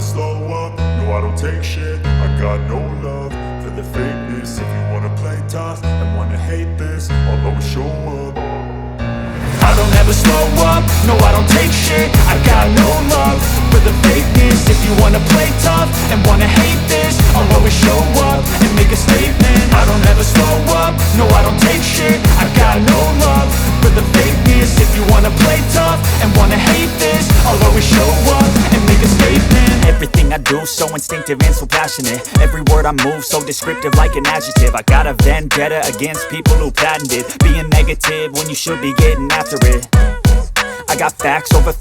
slow up, no I don't take shit. I got no love for the fakeness. If you wanna play tough and wanna hate this, I'll always show up. I don't ever slow up, no I don't take shit. I got no love for the fakeness. If you wanna play tough and wanna hate this, I'll always show up and make a statement. I don't ever slow up, no I don't take shit. I got no love for the fakeness. If you wanna play tough and wanna hate this, I'll always show up and make a statement. Everything I do so instinctive and so passionate. Every word I move so descriptive like an adjective. I got a vendetta against people who patented being negative when you should be getting after it. I got facts over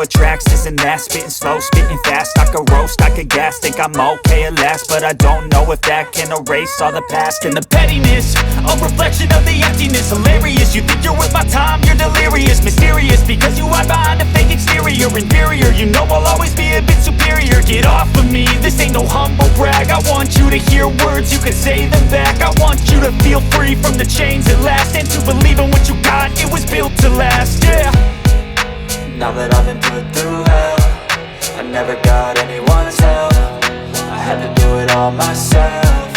tracks, this and that. Spitting slow, spitting fast, I could roast, I could gas. Think I'm okay at last, but I don't know if that can erase all the past. And the pettiness, a reflection of the emptiness. Hilarious, you think you're worth my time, you're delirious. Mysterious, because you hide behind a fake exterior. Inferior, you know I'll always be a bit superior. Get off of me, this ain't no humble brag. I want you to hear words, you can say them back. I want you to feel free from the chains at last, and to believe in what you got, it was built to last, yeah. Now that I've been put through hell, I never got anyone's help. I had to do it all myself.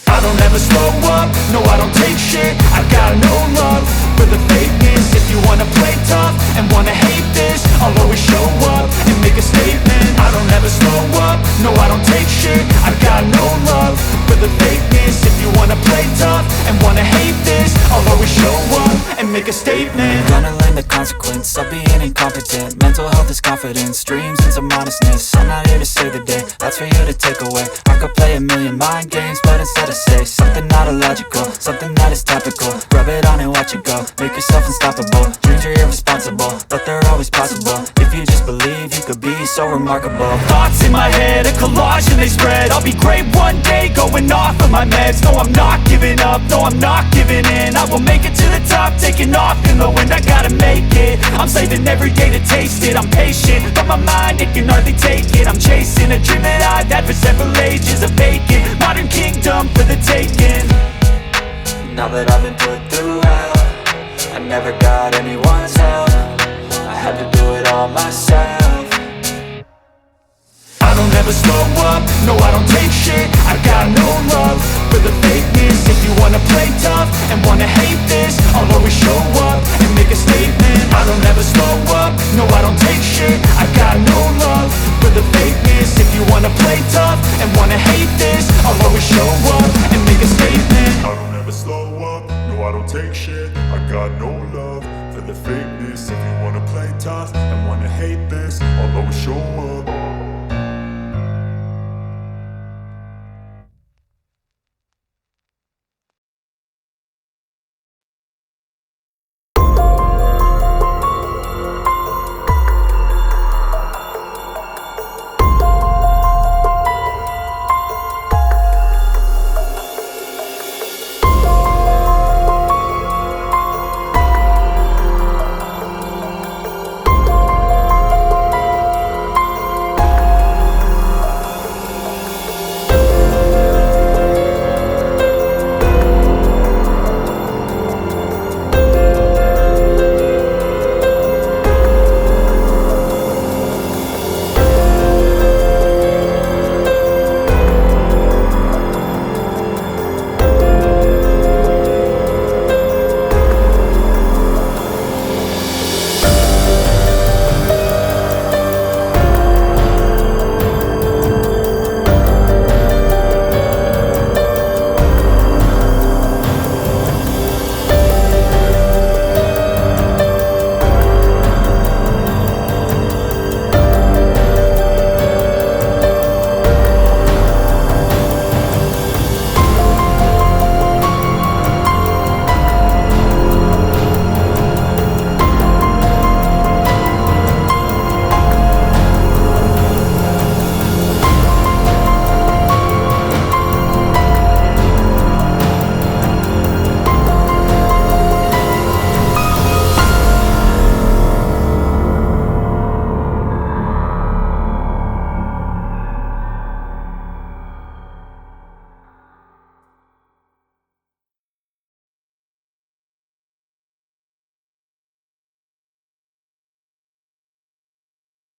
I don't ever slow up, no I don't take shit. I got no love for the fakeness. If you wanna play tough and wanna hate this, I'll always show up and make a statement. I don't ever slow up, no I don't take shit. I got no love for the fakeness. If you wanna play tough and wanna hate this, I'll always show up and make a statement. Gonna learn the consequence of being incompetent. Mental health is confidence, dreams and some honestness. I'm not here to save the day, that's for you to take away. I could play a million mind games, but instead I say something not illogical, something that is topical. Rub it on and watch it go, make yourself unstoppable. Dreams are irresponsible, but they're always possible. If you just believe, you could be so remarkable. Thoughts in my head, a collage and they spread. I'll be great one day, going off of my meds. No, I'm not giving up, no, I'm not giving in. I will make it to the top, taking off in the wind. I gotta make it, I'm saving every day to taste it. I'm patient, but my mind, it can hardly take it. I'm chasing a dream that I've had for several ages. A vacant, modern kingdom for the taking. Now that I've been put through hell, I never got anyone's help. I had to do it all myself. I don't ever slow up, no I don't take shit. I got no love for the fakeness. If you wanna play tough and wanna hate this, I'll always show up and make a statement. I don't ever slow up, no I don't take shit. I got no love for the fakeness. If you wanna play tough and wanna hate